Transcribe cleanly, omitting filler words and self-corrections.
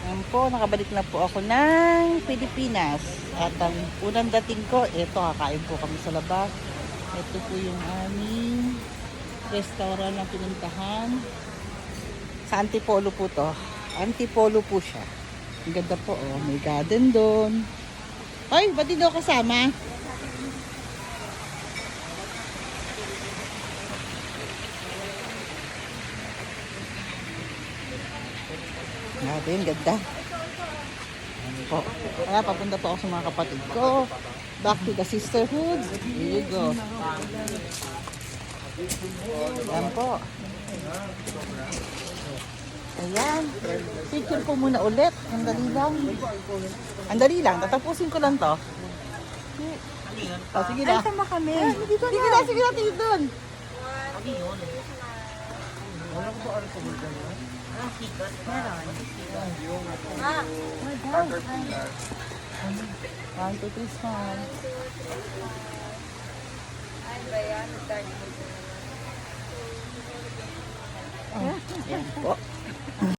Ayan po, nakabalik na po ako ng Pilipinas. At ang unang dating ko, eto, kakain po kami sa labas. Ito po yung aming restaurant na pinuntahan. Sa Antipolo po to. Antipolo po siya. Ang ganda po, oh. May garden doon. Ay, ba't di daw kasama? Grabe, ang ganda. Ano po. Kaya papunta po ako sa mga kapatid ko. Back to the sisterhood. Here you go. Ayan po. Ayan. Picture ko muna ulit. Ang dali lang. Ang dali lang. Tatapusin ko lang to. Oh, sige na. Ay, sama kami. Sige na, sige na. Tingin doon. One, two, three, smile. Ayan po.